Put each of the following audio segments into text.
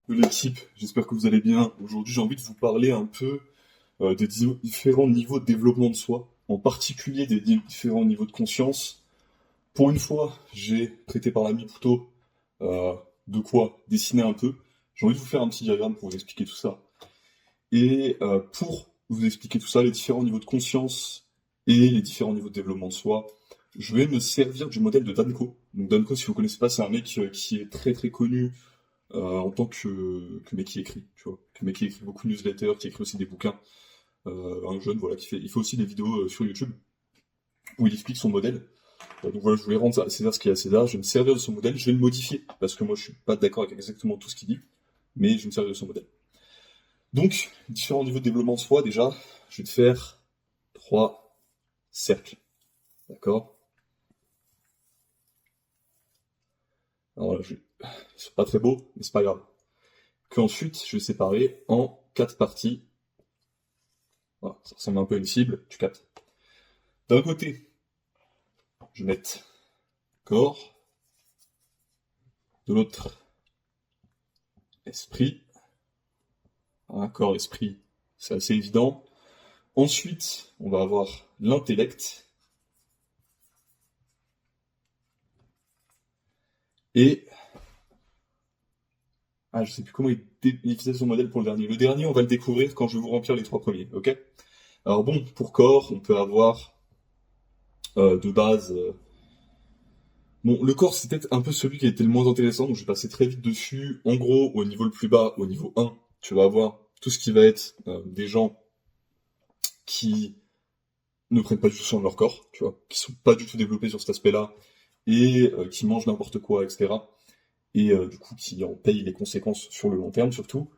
de l'équipe, j'espère que vous allez bien. Aujourd'hui, j'ai envie de vous parler un peu des différents niveaux de développement de soi, en particulier des différents niveaux de conscience. Pour une fois, j'ai prêté par l'ami Poutot euh, de quoi dessiner un peu. J'ai envie de vous faire un petit diagramme pour vous expliquer tout ça. Et pour vous expliquer tout ça, les différents niveaux de conscience et les différents niveaux de développement de soi, je vais me servir du modèle de Danko. Donc Danko, si vous connaissez pas, c'est un mec qui est très très connu en tant que mec qui écrit, tu vois, que mec qui écrit beaucoup de newsletters, qui écrit aussi des bouquins, un jeune, voilà, il fait aussi des vidéos sur YouTube où il explique son modèle. Donc voilà, je voulais rendre à César ce qui est à César, je vais me servir de son modèle, je vais le modifier, parce que moi je suis pas d'accord avec exactement tout ce qu'il dit, mais je vais me servir de son modèle. Donc, différents niveaux de développement de soi, déjà, je vais te faire trois cercles, d'accord? Alors là, c'est pas très beau, mais c'est pas grave. Qu'ensuite, je vais séparer en quatre parties. Voilà, ça ressemble un peu à une cible, tu captes. D'un côté, je vais mettre corps, de l'autre, esprit. Voilà, corps, esprit, c'est assez évident. Ensuite, on va avoir l'intellect et... Ah, je sais plus comment il faisait son modèle pour le dernier. Le dernier, on va le découvrir quand je vais vous remplir les trois premiers, ok? Alors bon, pour corps, on peut avoir de base... Bon, le corps, c'est peut-être un peu celui qui a été le moins intéressant, donc je vais passer très vite dessus. En gros, au niveau le plus bas, au niveau 1, tu vas avoir tout ce qui va être des gens qui ne prennent pas du tout soin de leur corps, tu vois, qui sont pas du tout développés sur cet aspect-là, et qui mangent n'importe quoi, etc. Et du coup, qui en payent les conséquences sur le long terme, surtout.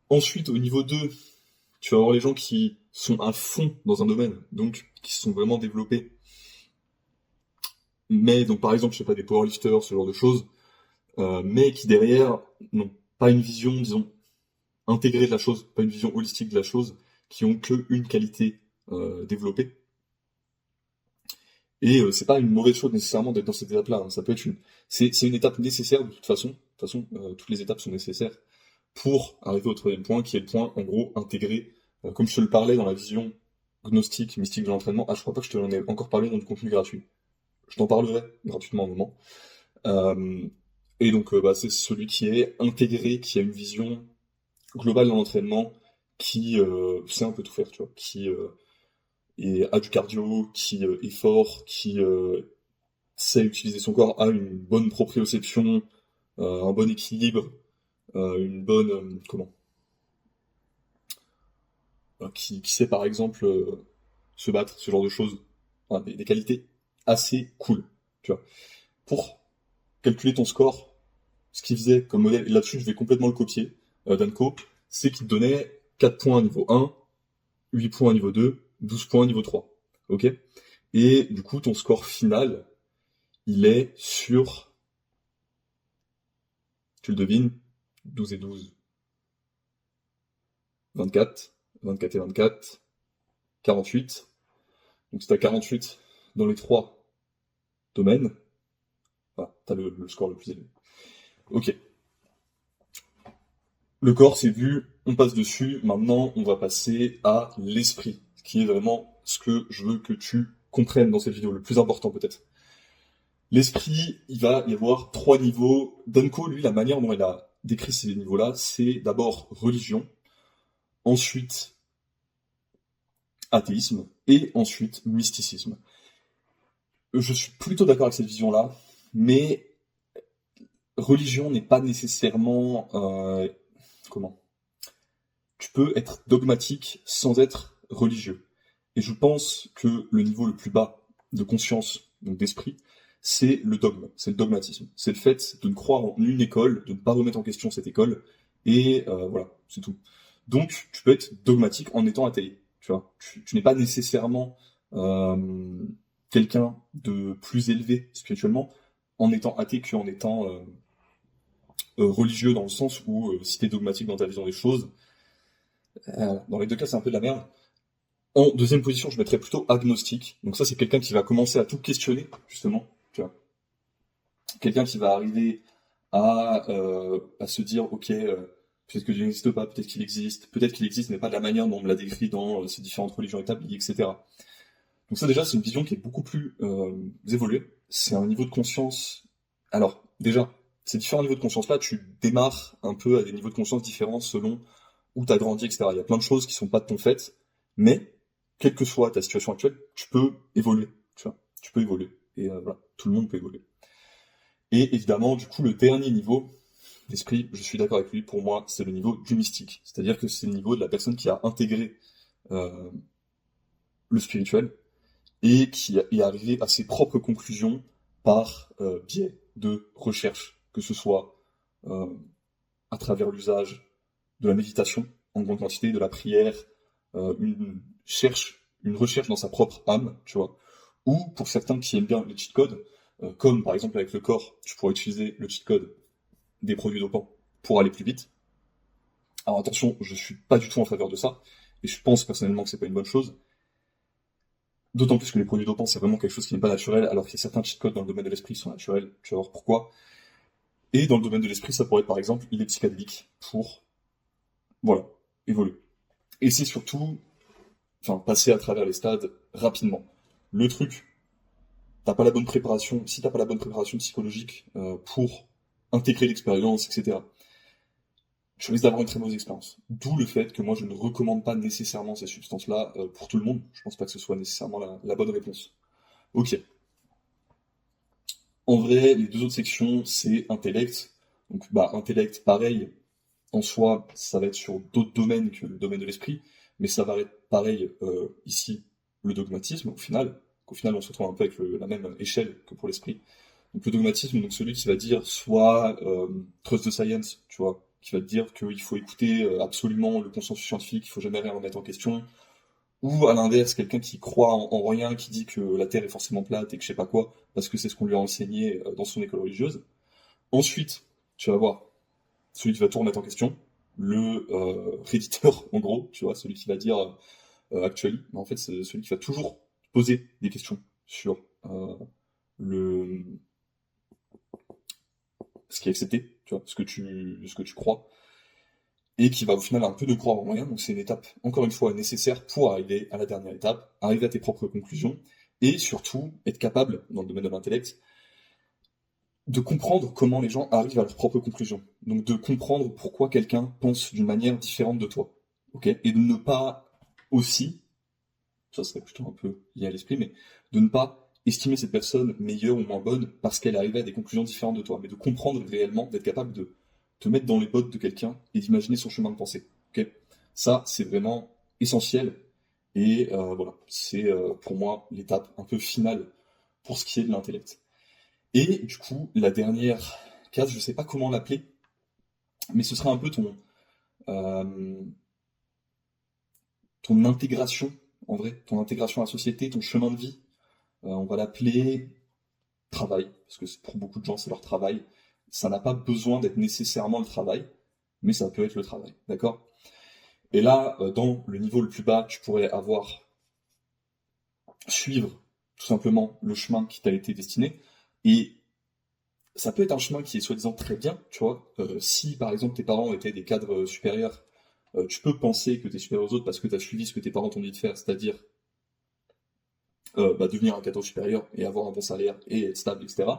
Ensuite, au niveau 2, tu vas avoir les gens qui sont à fond dans un domaine, donc qui se sont vraiment développés. Mais, donc par exemple, je sais pas, des powerlifters, ce genre de choses, mais qui derrière n'ont pas une vision, disons, intégrée de la chose, pas une vision holistique de la chose, qui ont que une qualité développée. Et c'est pas une mauvaise chose nécessairement d'être dans cette étape-là, hein. Ça peut être c'est une étape nécessaire de toute façon. De toute façon, toutes les étapes sont nécessaires pour arriver au troisième point, qui est le point, en gros, intégré, comme je te le parlais dans la vision gnostique, mystique de l'entraînement. Ah, je crois pas que je te l'en ai encore parlé dans du contenu gratuit. Je t'en parlerai gratuitement un moment. Euh, et donc, bah, c'est celui qui est intégré, qui a une vision globale dans l'entraînement, qui sait un peu tout faire, tu vois, qui a du cardio, qui est fort, qui sait utiliser son corps, a une bonne proprioception, un bon équilibre, une bonne comment qui sait par exemple se battre, ce genre de choses. Voilà, des qualités assez cool, tu vois. Pour calculer ton score, ce qu'il faisait comme modèle, et là-dessus je vais complètement le copier, Danko, c'est qu'il te donnait 4 points à niveau 1, 8 points à niveau 2, 12 points à niveau 3. Ok? Et du coup, ton score final, il est sur, tu le devines, 12 et 12, 24, 24 et 24, 48. Donc si t'as 48 dans les trois domaines, voilà, t'as le score le plus élevé. Ok. Le corps, c'est vu, on passe dessus. Maintenant, on va passer à l'esprit, qui est vraiment ce que je veux que tu comprennes dans cette vidéo, le plus important peut-être. L'esprit, il va y avoir trois niveaux. Danko, lui, la manière dont il a décrit ces niveaux-là, c'est d'abord religion, ensuite athéisme, et ensuite mysticisme. Je suis plutôt d'accord avec cette vision-là, mais religion n'est pas nécessairement... comment tu peux être dogmatique sans être religieux. Et je pense que le niveau le plus bas de conscience, donc d'esprit, c'est le dogme, c'est le dogmatisme. C'est le fait de ne croire en une école, de ne pas remettre en question cette école, et voilà, c'est tout. Donc, tu peux être dogmatique en étant athée, tu vois. Tu n'es pas nécessairement euh, quelqu'un de plus élevé spirituellement en étant athée qu'en étant religieux, dans le sens où si tu es dogmatique dans ta vision des choses, dans les deux cas, c'est un peu de la merde. En deuxième position, je mettrais plutôt agnostique. Donc ça, c'est quelqu'un qui va commencer à tout questionner, justement. Tu vois. Quelqu'un qui va arriver à se dire, ok, peut-être que Dieu n'existe pas, peut-être qu'il existe, mais pas de la manière dont on me l'a décrit dans ces différentes religions établies, etc. Donc ça déjà, c'est une vision qui est beaucoup plus évoluée. C'est un niveau de conscience. Alors déjà, ces différents niveaux de conscience-là, tu démarres un peu à des niveaux de conscience différents selon où tu as grandi, etc. Il y a plein de choses qui sont pas de ton fait, mais quelle que soit ta situation actuelle, tu peux évoluer. Tu vois, tu peux évoluer. Et voilà, tout le monde peut évoluer. Et évidemment, du coup, le dernier niveau d'esprit, je suis d'accord avec lui, pour moi, c'est le niveau du mystique. C'est-à-dire que c'est le niveau de la personne qui a intégré euh, le spirituel et qui est arrivé à ses propres conclusions par biais de recherche, que ce soit euh, à travers l'usage de la méditation en grande quantité, de la prière, une recherche dans sa propre âme, tu vois. Ou pour certains qui aiment bien les cheat codes, comme par exemple avec le corps, tu pourrais utiliser le cheat code des produits dopants pour aller plus vite. Alors attention, je suis pas du tout en faveur de ça, et je pense personnellement que c'est pas une bonne chose. D'autant plus que les produits dopants, c'est vraiment quelque chose qui n'est pas naturel, alors qu'il y a certains cheat codes dans le domaine de l'esprit qui sont naturels, tu vas voir pourquoi. Et dans le domaine de l'esprit, ça pourrait être par exemple les psychédéliques pour, voilà, évoluer. Et c'est surtout, enfin, passer à travers les stades rapidement. Le truc, t'as pas la bonne préparation, si t'as pas la bonne préparation psychologique pour intégrer l'expérience, etc., tu risques d'avoir une très mauvaise expérience. D'où le fait que moi je ne recommande pas nécessairement ces substances-là pour tout le monde. Je pense pas que ce soit nécessairement la bonne réponse. Ok. En vrai, les deux autres sections, c'est intellect. Donc, bah, intellect, pareil, en soi, ça va être sur d'autres domaines que le domaine de l'esprit, mais ça va être pareil ici, le dogmatisme, au final. Qu'au final, on se retrouve un peu avec la même échelle que pour l'esprit. Donc, le dogmatisme, donc celui qui va dire soit trust the science, tu vois, qui va te dire qu'il faut écouter absolument le consensus scientifique, il faut jamais rien remettre en question, ou à l'inverse, quelqu'un qui croit en rien, qui dit que la Terre est forcément plate et que je sais pas quoi, parce que c'est ce qu'on lui a enseigné dans son école religieuse. Ensuite, tu vas voir celui qui va tout remettre en question, le réditeur, en gros, tu vois, celui qui va dire actually, mais en fait, c'est celui qui va toujours poser des questions sur le ce qui est accepté, tu vois, ce que tu crois, et qui va au final un peu ne croire en rien. Donc c'est une étape, encore une fois, nécessaire pour arriver à la dernière étape, arriver à tes propres conclusions, et surtout être capable, dans le domaine de l'intellect, de comprendre comment les gens arrivent à leurs propres conclusions. Donc de comprendre pourquoi quelqu'un pense d'une manière différente de toi. Ok. Et de ne pas aussi, ça serait plutôt un peu lié à l'esprit, mais de ne pas estimer cette personne meilleure ou moins bonne parce qu'elle arrivait à des conclusions différentes de toi, mais de comprendre réellement, d'être capable de te mettre dans les bottes de quelqu'un et d'imaginer son chemin de pensée. Ok. Ça, c'est vraiment essentiel. Et voilà, c'est pour moi l'étape un peu finale pour ce qui est de l'intellect. Et du coup, la dernière case, je sais pas comment l'appeler, mais ce sera un peu euh, ton intégration, en vrai, ton intégration à la société, ton chemin de vie. On va l'appeler travail, parce que pour beaucoup de gens, c'est leur travail. Ça n'a pas besoin d'être nécessairement le travail, mais ça peut être le travail, d'accord? Et là, dans le niveau le plus bas, tu pourrais suivre tout simplement le chemin qui t'a été destiné, et ça peut être un chemin qui est soi-disant très bien, tu vois. Si par exemple tes parents étaient des cadres supérieurs, tu peux penser que tu es supérieur aux autres parce que tu as suivi ce que tes parents t'ont dit de faire, c'est-à-dire devenir un cadre supérieur et avoir un bon salaire et être stable, etc.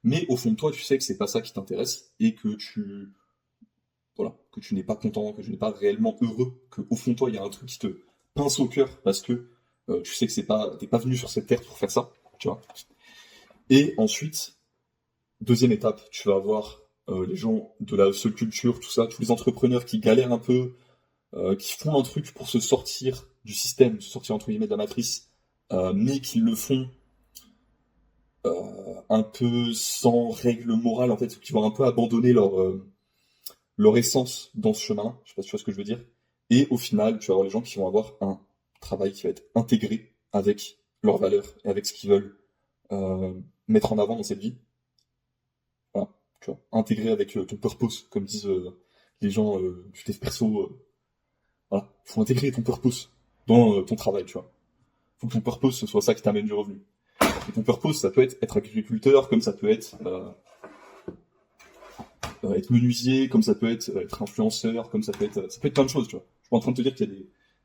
Mais au fond de toi, tu sais que c'est pas ça qui t'intéresse et que que tu n'es pas content, que tu n'es pas réellement heureux, que au fond de toi, il y a un truc qui te pince au cœur parce que tu sais que t'es pas venu sur cette terre pour faire ça, tu vois. Et ensuite, deuxième étape, tu vas avoir les gens de la seule culture, tout ça, tous les entrepreneurs qui galèrent un peu, qui font un truc pour se sortir du système, se sortir entre guillemets de la matrice, mais qui le font un peu sans règle morale, en fait, qui vont un peu abandonner leur essence dans ce chemin, je sais pas si tu vois ce que je veux dire, et au final, tu vas avoir les gens qui vont avoir un travail qui va être intégré avec leurs valeurs et avec ce qu'ils veulent euh, mettre en avant dans cette vie. Voilà, tu vois, intégré avec ton purpose, comme disent les gens du dev perso. Voilà, faut intégrer ton purpose dans ton travail, tu vois. Faut que ton purpose ce soit ça qui t'amène du revenu. Et ton purpose, ça peut être agriculteur, comme ça peut être être menuisier, comme ça peut être influenceur, comme ça peut être plein de choses, tu vois. Je suis pas en train de te dire qu'il y a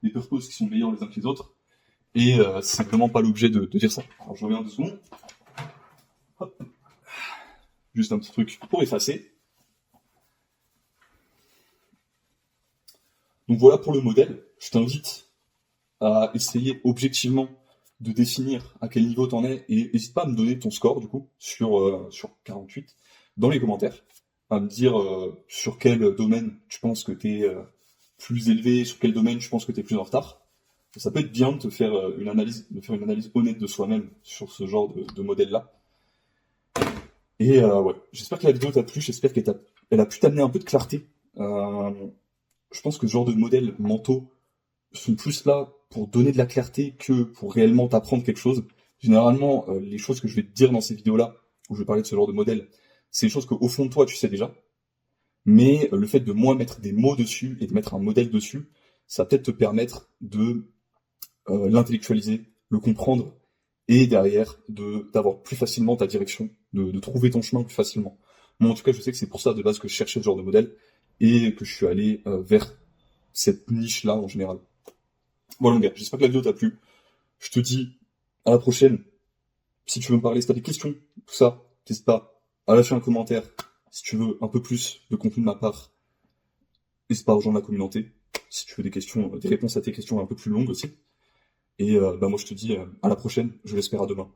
des purposes qui sont meilleurs les uns que les autres, et c'est vraiment pas l'objet de dire ça. Alors je reviens 2 secondes. Hop. Juste un petit truc pour effacer. Donc voilà pour le modèle. Je t'invite à essayer objectivement de définir à quel niveau t'en es, et n'hésite pas à me donner ton score du coup sur 48 dans les commentaires, à me dire sur quel domaine tu penses que t'es plus élevé, sur quel domaine tu penses que t'es plus en retard. Ça peut être bien de te faire une analyse honnête de soi-même sur ce genre de modèle-là. Et ouais, j'espère que la vidéo t'a plu, j'espère qu'elle a pu t'amener un peu de clarté. Je pense que ce genre de modèles mentaux sont plus là pour donner de la clarté que pour réellement t'apprendre quelque chose. Généralement, les choses que je vais te dire dans ces vidéos-là, où je vais parler de ce genre de modèle, c'est des choses qu'au fond de toi, tu sais déjà. Mais le fait de moi mettre des mots dessus et de mettre un modèle dessus, ça va peut-être te permettre de l'intellectualiser, le comprendre, et derrière d'avoir plus facilement ta direction, de trouver ton chemin plus facilement. Moi, en tout cas, je sais que c'est pour ça de base que je cherchais ce genre de modèle et que je suis allé vers cette niche-là en général. Voilà mon gars, j'espère que la vidéo t'a plu. Je te dis à la prochaine. Si tu veux me parler, si t'as des questions, tout ça, n'hésite pas à lâcher un commentaire. Si tu veux un peu plus de contenu de ma part, n'hésite pas à rejoindre la communauté. Si tu veux des questions, des réponses à tes questions un peu plus longues aussi. Et moi je te dis à la prochaine, je l'espère à demain.